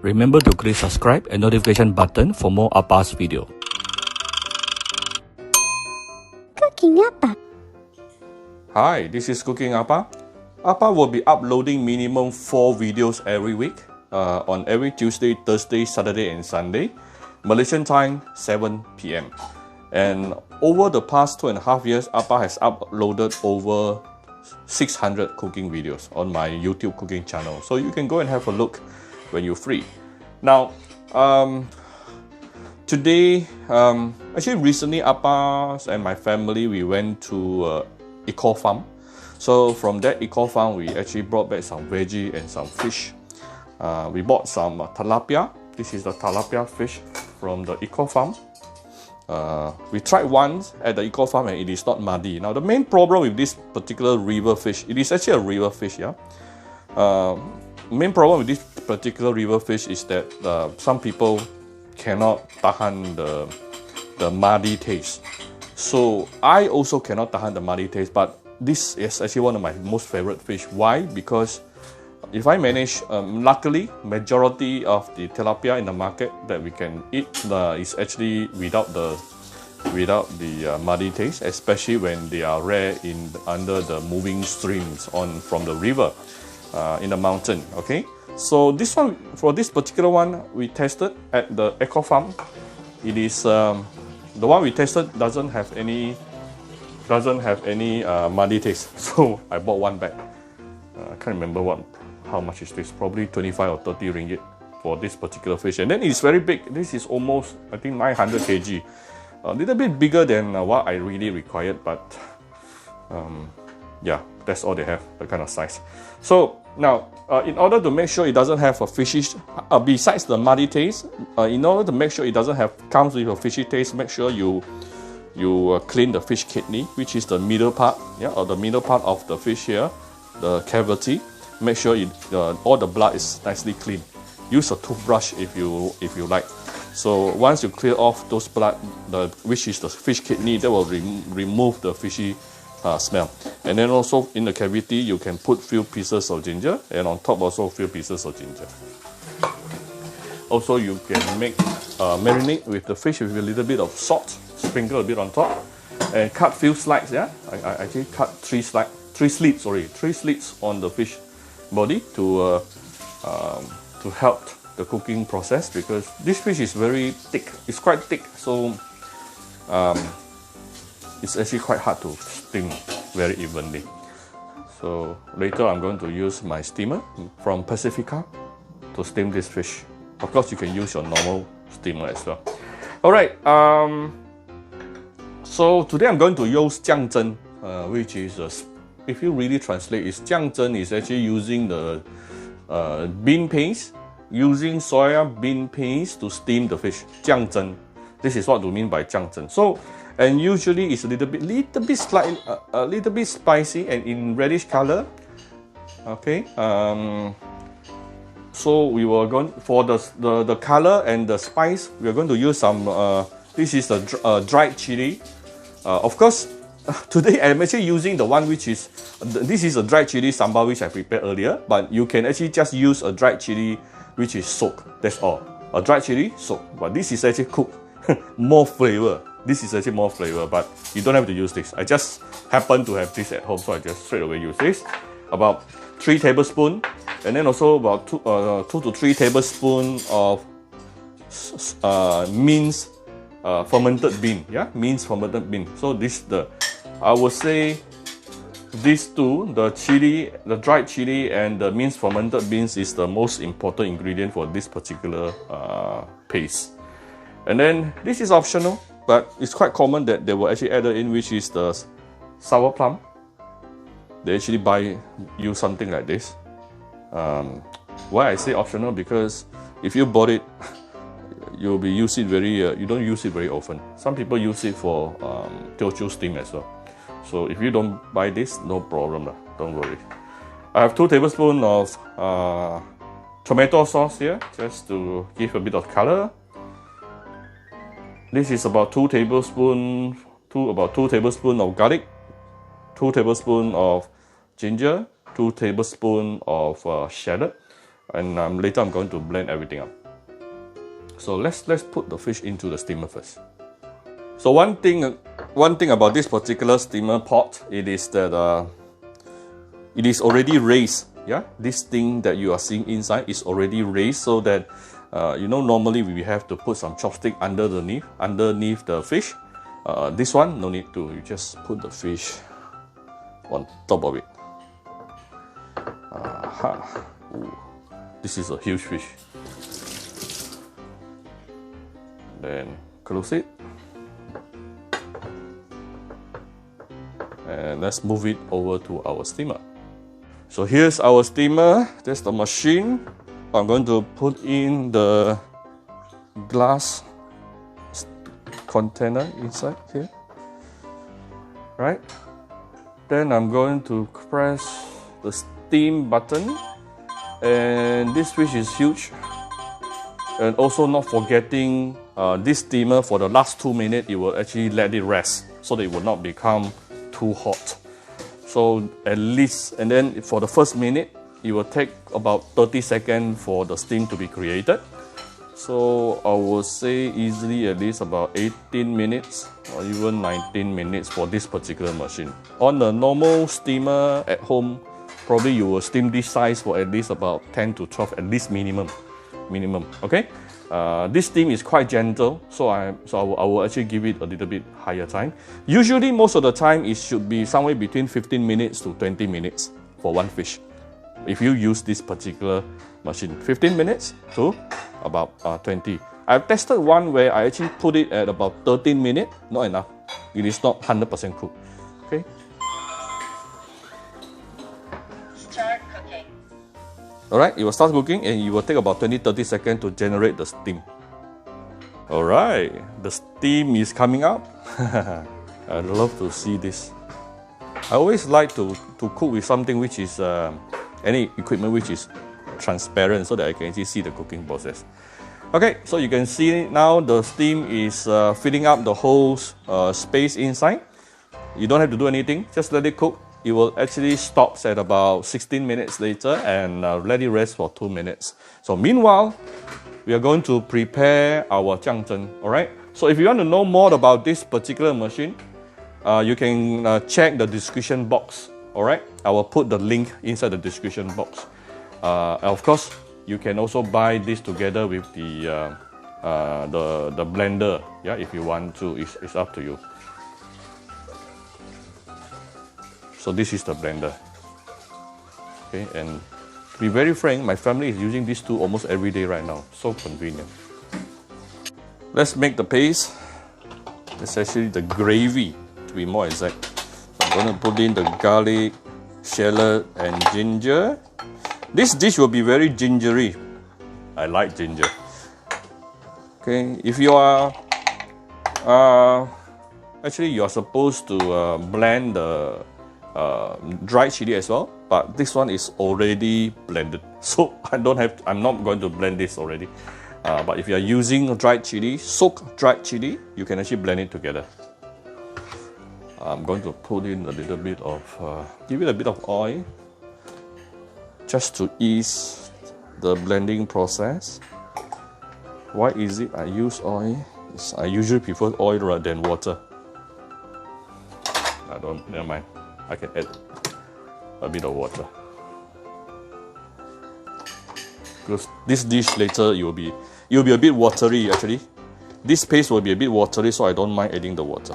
Remember to click subscribe and notification button for more Appa's video. Cooking Appa. Hi, this is Cooking Appa. Appa will be uploading minimum 4 videos every week on every Tuesday, Thursday, Saturday and Sunday, Malaysian time 7 p.m. And over the past 2.5 years, Appa has uploaded over 600 cooking videos on my YouTube cooking channel. So you can go and have a look when you're free. Now, today, actually recently, Appa and my family, we went to eco farm. So from that eco farm, we actually brought back some veggie and some fish. We bought some tilapia. This is the tilapia fish from the eco farm. We tried once at the eco farm and it is not muddy. Now the main problem with this particular river fish, it is actually a river fish, yeah. Main problem with this particular river fish is that some people cannot tahan the muddy taste. So I also cannot tahan the muddy taste, but this is actually one of my most favorite fish. Why? Because if I manage, luckily, majority of the tilapia in the market that we can eat is actually without the muddy taste, especially when they are rare under the moving streams from the river in the mountain. Okay, so this one, for this particular one, we tested at the eco farm. It is the one we tested doesn't have any muddy taste. So I bought one back. I can't remember how much is this, probably 25 or 30 ringgit for this particular fish. And then it's very big. This is almost, I think, 900 kg. A little bit bigger than what I really required, but yeah, that's all they have, the kind of size. So now, in order to make sure it doesn't have a fishy, besides the muddy taste, in order to make sure it comes with a fishy taste, make sure you clean the fish kidney, which is the middle part, yeah, or the middle part of the fish here, the cavity. Make sure all the blood is nicely clean. Use a toothbrush if you like. So once you clear off those blood, which is the fish kidney, that will remove the fishy smell. And then also in the cavity, you can put few pieces of ginger, and on top also few pieces of ginger. Also, you can marinate with the fish with a little bit of salt, sprinkle a bit on top, and cut few slices. Yeah, I actually cut 3 slits on the fish body to help the cooking process, because this fish is very thick. It's quite thick, so it's actually quite hard to steam very evenly. So later I'm going to use my steamer from Pacifica to steam this fish. Of course, you can use your normal steamer as well. Alright, so today I'm going to use 酱蒸, which is if you really translate,酱蒸is actually using the bean paste, using soya bean paste to steam the fish. 酱蒸. This is what we mean by 酱蒸. So, and usually it's a little bit spicy and in reddish color. Okay. So we were going for the color and the spice. We are going to use some. This is the dried chili. Of course, today I'm actually using the one which is. This is a dried chili sambal which I prepared earlier. But you can actually just use a dried chili which is soaked. That's all. A dried chili soaked. But this is actually cooked. More flavor. This is actually more flavor, but you don't have to use this. I just happen to have this at home, so I just straight away use this. About 3 tablespoons, and then also about 2 to 3 tablespoons of minced fermented bean. Yeah, minced fermented bean. So I would say these two, the chili, the dried chili, and the minced fermented beans is the most important ingredient for this particular paste. And then this is optional, but it's quite common that they will actually add it in, which is the sour plum. They actually use something like this. Why I say optional? Because if you bought it, you don't use it very often. Some people use it for teochew steam as well. So if you don't buy this, no problem, don't worry. I have 2 tablespoons of tomato sauce here, just to give a bit of color. This is about 2 tablespoons of garlic, 2 tablespoons of ginger, 2 tablespoons of shallot. and later I'm going to blend everything up. So let's put the fish into the steamer first. So one thing about this particular steamer pot, it is that it is already raised. Yeah, this thing that you are seeing inside is already raised, so that normally we have to put some chopstick underneath the fish. This one no need to. You just put the fish on top of it. Ooh, this is a huge fish. Then close it. And let's move it over to our steamer. So here's our steamer. There's the machine. I'm going to put in the glass container inside here. Right? Then I'm going to press the steam button. And this fish is huge. And also not forgetting this steamer, for the last 2 minutes, it will actually let it rest so that it will not become too hot. So at least, and then for the first minute, it will take about 30 seconds for the steam to be created. So I would say easily at least about 18 minutes or even 19 minutes for this particular machine. On a normal steamer at home, probably you will steam this size for at least about 10 to 12, at least minimum. Okay? This steam is quite gentle, so I will actually give it a little bit higher time. Usually, most of the time, it should be somewhere between 15 minutes to 20 minutes for one fish. If you use this particular machine, 15 minutes to about 20. I've tested one where I actually put it at about 13 minutes. Not enough. It is not 100% cooked. Okay. Start cooking. Alright, it will start cooking and it will take about 20-30 seconds to generate the steam. Alright, the steam is coming up. I'd love to see this. I always like to cook with something which is, any equipment which is transparent, so that I can actually see the cooking process. Okay, so you can see now the steam is filling up the whole space inside. You don't have to do anything, just let it cook. It will actually stop at about 16 minutes later and let it rest for 2 minutes. So meanwhile, we are going to prepare our酱蒸. Alright, so if you want to know more about this particular machine, you can check the description box. Alright, I will put the link inside the description box. Of course, you can also buy this together with the blender. Yeah, if you want to, it's up to you. So this is the blender. Okay, and to be very frank, my family is using these two almost every day right now. So convenient. Let's make the paste. It's actually the gravy, to be more exact. I'm going to put in the garlic, shallot, and ginger. This dish will be very gingery. I like ginger. Okay, if you are actually you are supposed to blend the dried chili as well, but this one is already blended, so I'm not going to blend this already. But if you are using dried chili, soaked dried chili, you can actually blend it together. I'm going to put in a little bit of, give it a bit of oil, just to ease the blending process. Why is it I use oil? I usually prefer oil rather than water. Never mind. I can add a bit of water. Because this dish later it will be a bit watery actually. This paste will be a bit watery, so I don't mind adding the water.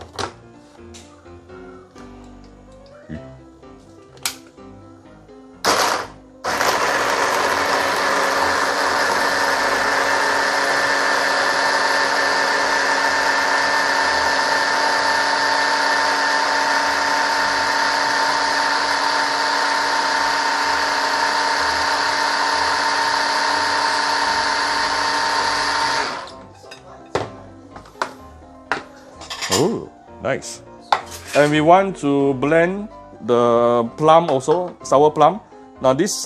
Oh, nice. And we want to blend the plum also, sour plum. Now this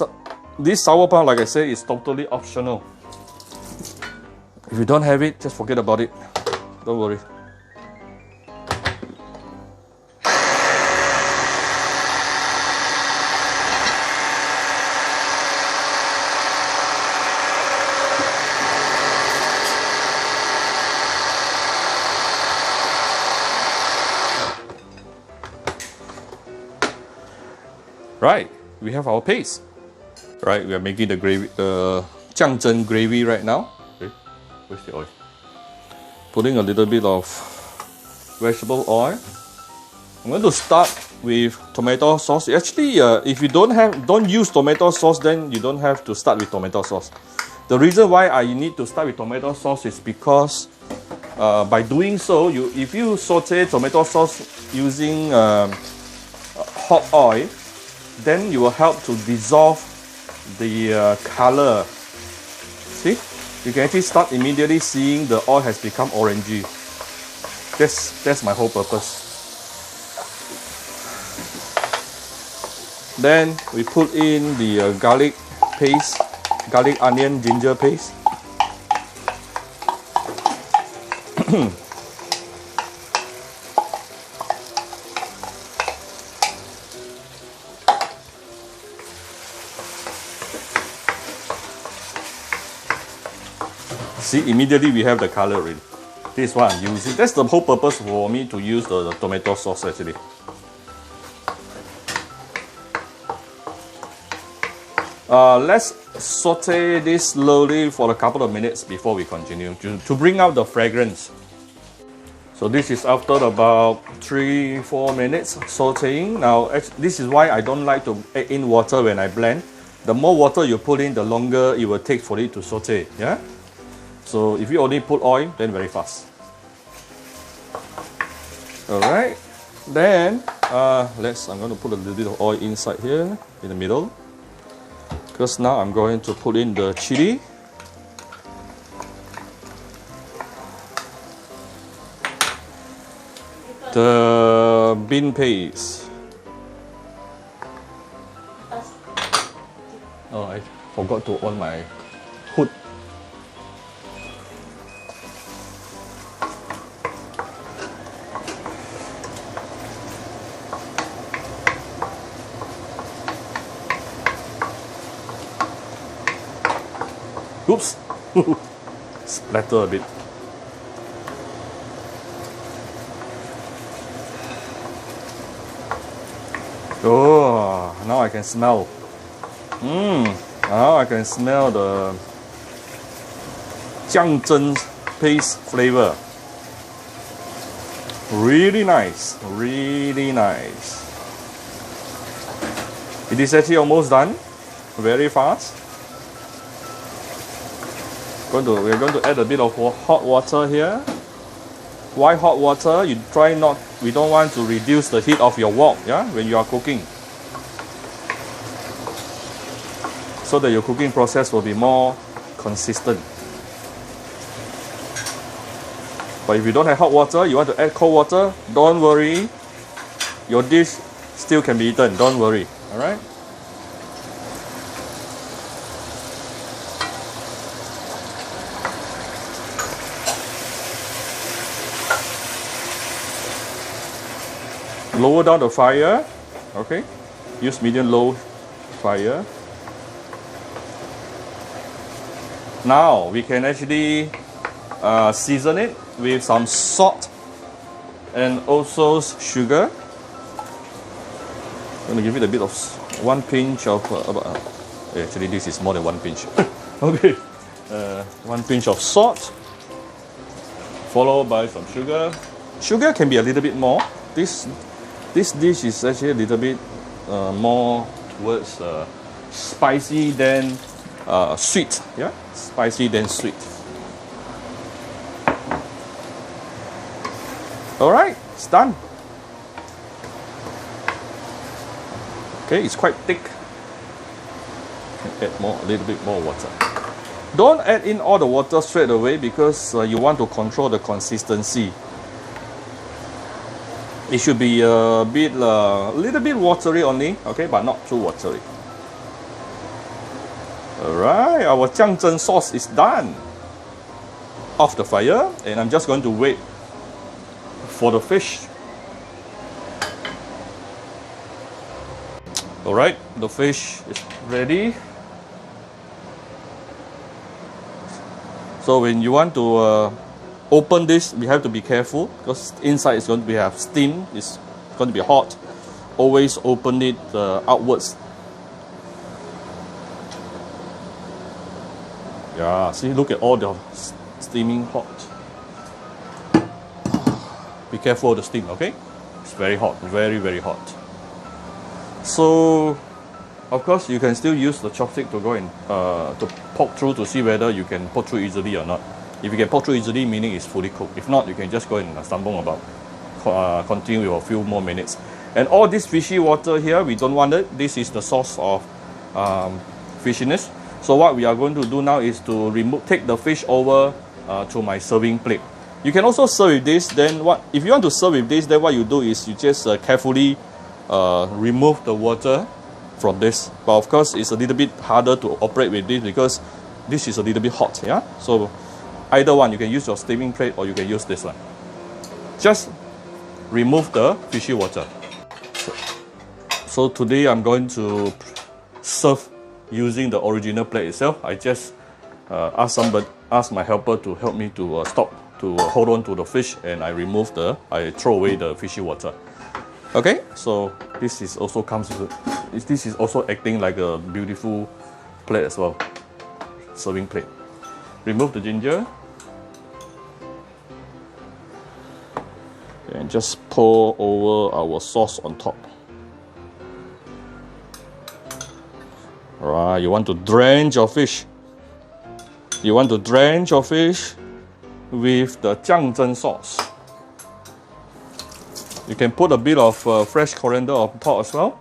sour plum, like I said, is totally optional. If you don't have it, just forget about it. Don't worry. Right, we have our paste. Right, we are making the gravy,酱蒸 gravy right now. Okay, where's the oil? Putting a little bit of vegetable oil. I'm going to start with tomato sauce. Actually, if you don't use tomato sauce, then you don't have to start with tomato sauce. The reason why I need to start with tomato sauce is because by doing so, if you saute tomato sauce using hot oil, then you will help to dissolve the color. See, you can actually start immediately seeing the oil has become orangey. That's my whole purpose. Then we put in the garlic paste, garlic, onion, ginger paste. See, immediately we have the color already. This is what I'm using. That's the whole purpose for me to use the tomato sauce actually. Let's saute this slowly for a couple of minutes before we continue to bring out the fragrance. So this is after about 3-4 minutes sauteing. Now this is why I don't like to add in water when I blend. The more water you put in, the longer it will take for it to saute. Yeah. So if you only put oil, then very fast. Alright, then I'm going to put a little bit of oil inside here in the middle, because now I'm going to put in the chili. The bean paste. Oh, I forgot to on my hood. Oops, splatter a bit. Oh, now I can smell. Now I can smell the 酱蒸 paste flavor. Really nice, really nice. It is actually almost done, very fast. We're going to add a bit of hot water here. Why hot water? We don't want to reduce the heat of your wok, yeah, when you are cooking, so that your cooking process will be more consistent. But if you don't have hot water, you want to add cold water, don't worry, your dish still can be eaten, don't worry. All right. Lower down the fire, okay? Use medium-low fire. Now we can actually season it with some salt and also sugar. I'm going to give it a bit of 1 pinch of, actually this is more than 1 pinch. Okay, 1 pinch of salt, followed by some sugar. Sugar can be a little bit more. This dish is actually a little bit more towards spicy than sweet. Yeah, spicy than sweet. All right, it's done. Okay, it's quite thick. Add a little bit more water. Don't add in all the water straight away because you want to control the consistency. It should be a little bit watery only, okay, but not too watery. Alright, our 酱蒸 sauce is done. Off the fire, and I'm just going to wait for the fish. Alright, the fish is ready. So when you want to open this, we have to be careful because inside is going to have steam, it's going to be hot. always open it outwards. Yeah, see, look at all the steaming hot. Be careful of the steam, okay? It's very hot, very, very hot. So, of course, you can still use the chopstick to go and to poke through to see whether you can poke through easily or not. If you can poke through easily, meaning it's fully cooked. If not, you can just go and stumble about. Continue with a few more minutes. And all this fishy water here, we don't want it. This is the source of fishiness. So what we are going to do now is to take the fish over to my serving plate. You can also serve with this. Then if you want to serve with this, then what you do is you just carefully remove the water from this. But of course, it's a little bit harder to operate with this because this is a little bit hot. Yeah. So either one, you can use your steaming plate or you can use this one. Just remove the fishy water. So today I'm going to serve using the original plate itself. I just ask my helper to help me to hold on to the fish, and I throw away the fishy water. Okay, so this is also acting like a beautiful plate as well, serving plate. Remove the ginger and just pour over our sauce on top. Alright, you want to drench your fish. You want to drench your fish with the酱蒸 sauce. You can put a bit of fresh coriander on top as well.